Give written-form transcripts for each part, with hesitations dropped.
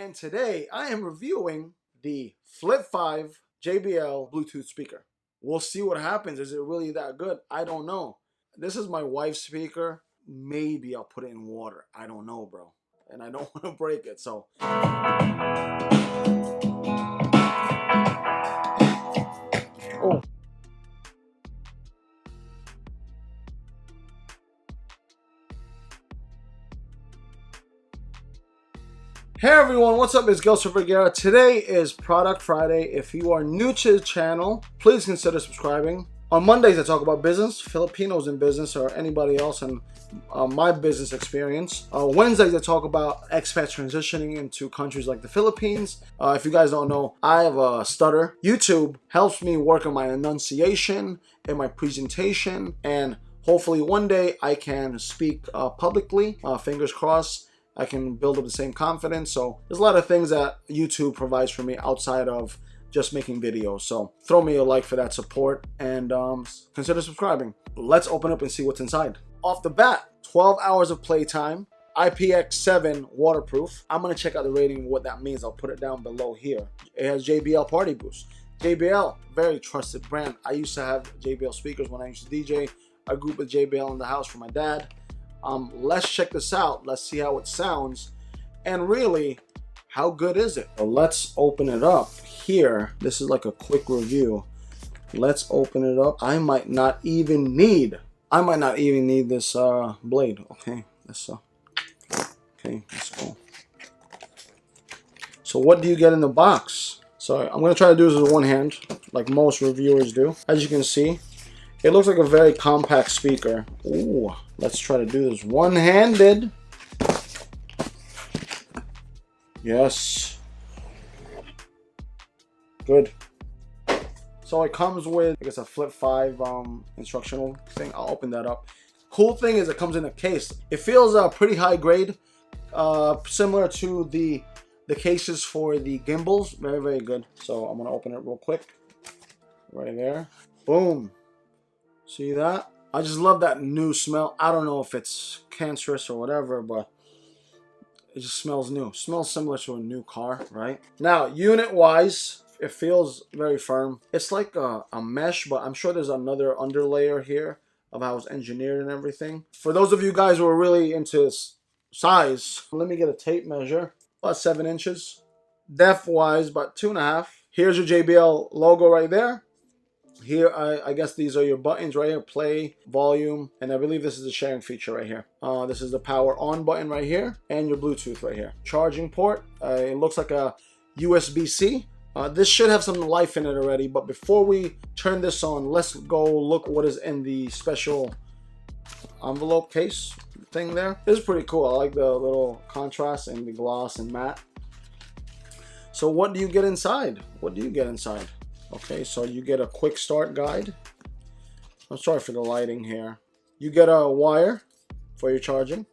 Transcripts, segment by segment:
and today I am reviewing the Flip 5 JBL Bluetooth speaker. We'll see what happens. Is it really that good? I don't know. This is my wife's speaker. Maybe I'll put it in water. I don't know, bro. And I don't want to break it, so. Oh. Hey everyone, what's up? It's Jbl Flip. Today is Product Friday. If you are new to the channel, please consider subscribing. On Mondays, I talk about business, Filipinos in business, or anybody else in my business experience. Wednesdays, I talk about expats transitioning into countries like the Philippines. If you guys don't know, I have a stutter. YouTube helps me work on my enunciation and my presentation, and hopefully one day I can speak publicly. Fingers crossed. I can build up the same confidence. So there's a lot of things that YouTube provides for me outside of just making videos. So throw me a like for that support and consider subscribing. Let's open up and see what's inside. Off the bat, 12 hours of playtime, IPX7 waterproof. I'm gonna check out the rating, what that means. I'll put it down below here. It has JBL Party Boost. JBL, very trusted brand. I used to have JBL speakers when I used to DJ. A group of JBL in the house for my dad. Let's check this out. Let's see how it sounds. And really, how good is it? So let's open it up here. This is like a quick review. Let's open it up. I might not even need this blade. Okay, let's go. So what do you get in the box? So I'm gonna try to do this with one hand, like most reviewers do. As you can see, it looks like a very compact speaker. Ooh, let's try to do this one-handed. Yes. Good. So it comes with, I guess, a Flip 5 instructional thing. I'll open that up. Cool thing is it comes in a case. It feels pretty high grade, similar to the cases for the gimbals. Very, very good. So I'm gonna open it real quick. Right there. Boom. See that? I just love that new smell. I don't know if it's cancerous or whatever, but it just smells new. It smells similar to a new car, right? Now, unit-wise, it feels very firm. It's like a mesh, but I'm sure there's another underlayer here of how it's engineered and everything. For those of you guys who are really into size, let me get a tape measure. About 7 inches. Depth-wise, about 2.5. Here's your JBL logo right there. Here, I guess these are your buttons right here, play, volume, and I believe this is the sharing feature right here. This is the power on button right here, and your Bluetooth right here. Charging port, it looks like a USB-C. This should have some life in it already, but before we turn this on, let's go look what is in the special envelope case thing there. This is pretty cool. I like the little contrast and the gloss and matte. So what do you get inside? What do you get inside? Okay, so you get a quick start guide. I'm sorry for the lighting here. You get a wire for your charging.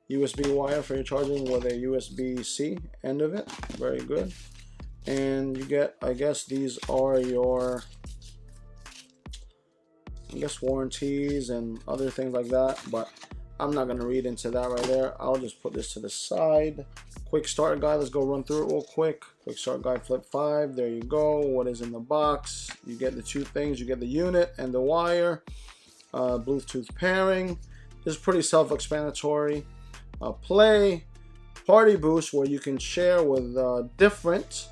USB wire for your charging with a USB-C end of it. Very good. And you get, I guess these are your, warranties and other things like that. But I'm not going to read into that right there. I'll just put this to the side. Quick start guide, let's go run through it real quick. Quick start guide Flip 5, there you go. What is in the box? You get the two things, you get the unit and the wire. Bluetooth pairing, this is pretty self-explanatory. Play, party boost, where you can share with different,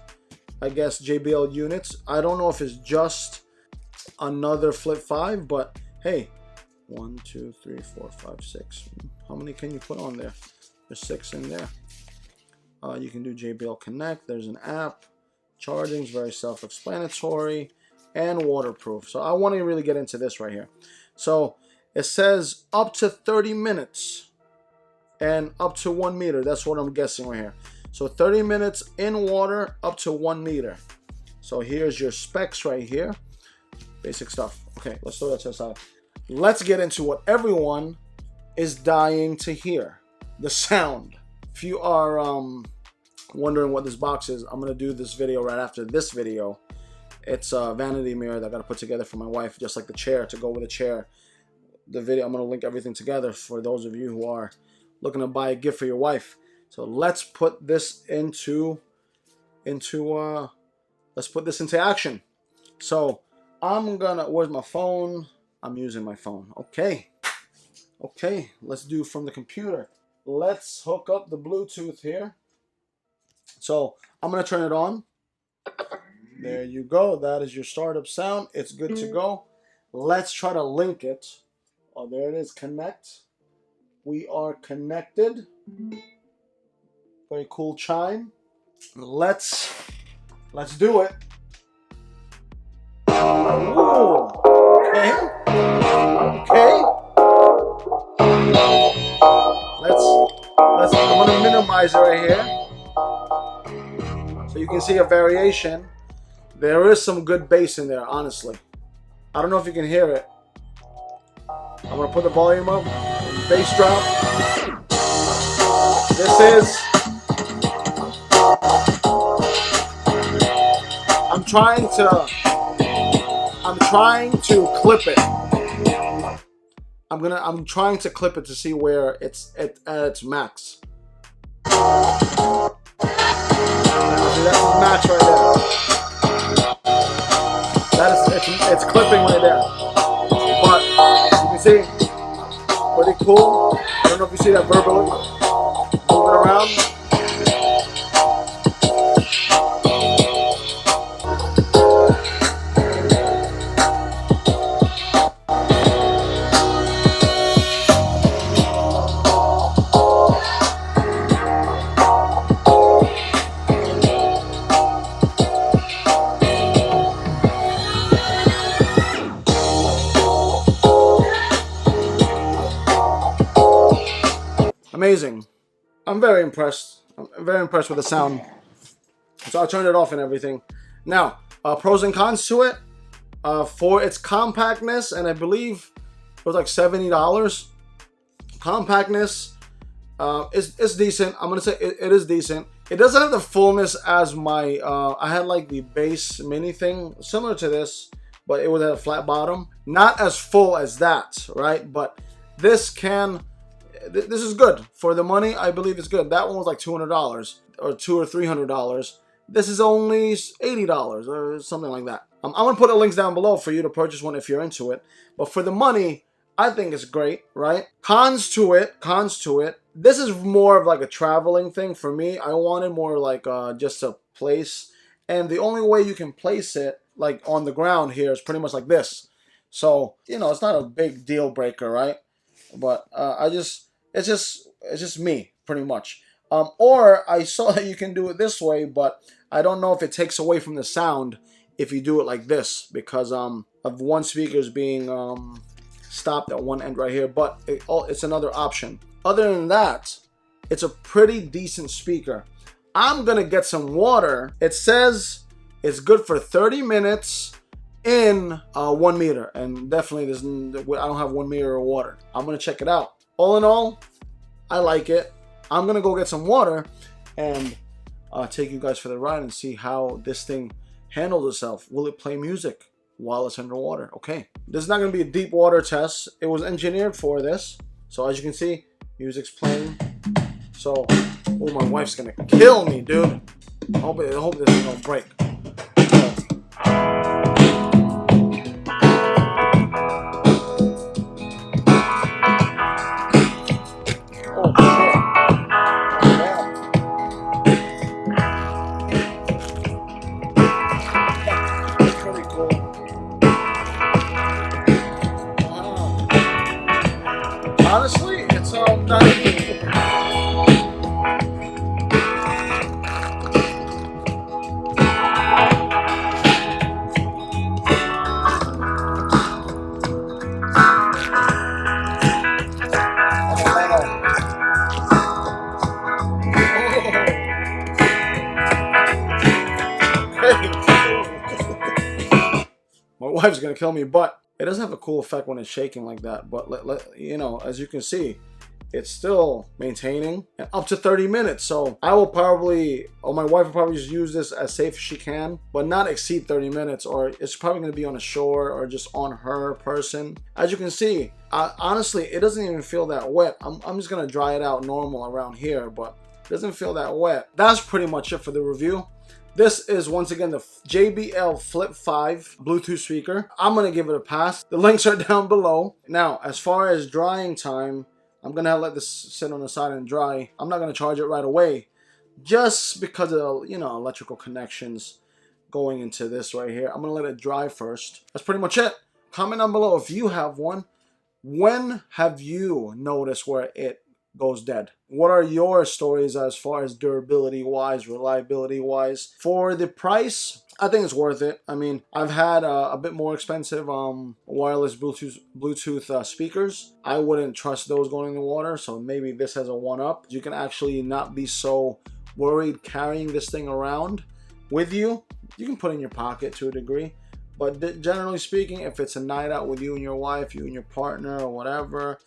I guess, JBL units. I don't know if it's just another Flip 5, but hey, 1, 2, 3, 4, 5, 6. How many can you put on there? There's 6 in there. You can do JBL Connect. There's an app. Charging is very self-explanatory and waterproof. So I want to really get into this right here. So it says up to 30 minutes and up to 1 meter. That's what I'm guessing right here. So 30 minutes in water, up to 1 meter. So here's your specs right here. Basic stuff. Okay, let's throw that to the side. Let's get into what everyone is dying to hear. The sound. If you are wondering what this box is, I'm going to do this video right after this video. It's a vanity mirror that I got to put together for my wife, just like the chair, to go with a chair. The video, I'm going to link everything together for those of you who are looking to buy a gift for your wife. So let's put this into action. So I'm gonna, where's my phone? I'm using my phone. Okay, let's do from the computer. Let's hook up the Bluetooth here. So I'm gonna turn it on. There you go. That is your startup sound. It's good to go. Let's try to link it. Oh, there it is. Connect. We are connected. Very cool chime. Let's do it. Ooh. Okay. I'm gonna minimize it right here, so you can see a variation. There is some good bass in there, honestly. I don't know if you can hear it. I'm gonna put the volume up, bass drop. I'm trying to clip it. I'm trying to clip it to see where it's at its max. See, that's the max right there. It's clipping right there. But you can see, pretty cool. I don't know if you see that verbally moving around. Amazing. I'm very impressed. I'm very impressed with the sound. So I turned it off and everything. Now, pros and cons to it. For its compactness, and I believe it was like $70. Compactness is decent. I'm gonna say it is decent. It doesn't have the fullness as my I had like the bass mini thing, similar to this, but it was at a flat bottom. Not as full as that, right? But this is good for the money. I believe it's good. That one was like $200 or $200 or $300. This is only $80 or something like that. I'm gonna put the links down below for you to purchase one if you're into it. But for the money, I think it's great, right? Cons to it. This is more of like a traveling thing for me. I wanted more like just a place, and the only way you can place it like on the ground here is pretty much like this. So you know, it's not a big deal breaker, right? But it's just me pretty much. Or I saw that you can do it this way, but I don't know if it takes away from the sound if you do it like this, because of one speaker's being stopped at one end right here. But it's another option. Other than that, it's a pretty decent speaker. I'm gonna get some water. It says it's good for 30 minutes in 1 meter, and definitely I don't have 1 meter of water. I'm gonna check it out. All in all, I like it. I'm gonna go get some water and take you guys for the ride and see how this thing handles itself. Will it play music while it's underwater? Okay, this is not gonna be a deep water test. It was engineered for this. So as you can see, music's playing. So, oh, my wife's gonna kill me, dude. I hope this thing don't break. Honestly, it's not even. My wife's gonna kill me, but it doesn't have a cool effect when it's shaking like that. But you know, as you can see, it's still maintaining and up to 30 minutes. So I will probably, or my wife will probably just use this as safe as she can, but not exceed 30 minutes, or it's probably gonna be on a shore or just on her person. As you can see, honestly, it doesn't even feel that wet. I'm just gonna dry it out normal around here, but Doesn't feel that wet. That's pretty much it for the review. This is once again the JBL Flip 5 Bluetooth speaker. I'm going to give it a pass. The links are down below. Now, as far as drying time, I'm going to let this sit on the side and dry. I'm not going to charge it right away just because of, you know, electrical connections going into this right here. I'm going to let it dry first. That's pretty much it. Comment down below if you have one. When have you noticed where it goes dead? What are your stories as far as durability wise, reliability wise? For the price, I think it's worth it. I mean, I've had a bit more expensive wireless Bluetooth speakers. I wouldn't trust those going in the water, so maybe this has a one-up. You can actually not be so worried carrying this thing around with you. You can put it in your pocket to a degree, but generally speaking, if it's a night out with you and your wife, you and your partner or whatever,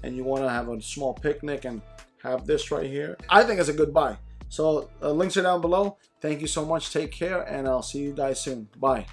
and you want to have a small picnic and have this right here, I think it's a good buy. So links are down below. Thank you so much. Take care, and I'll see you guys soon. Bye.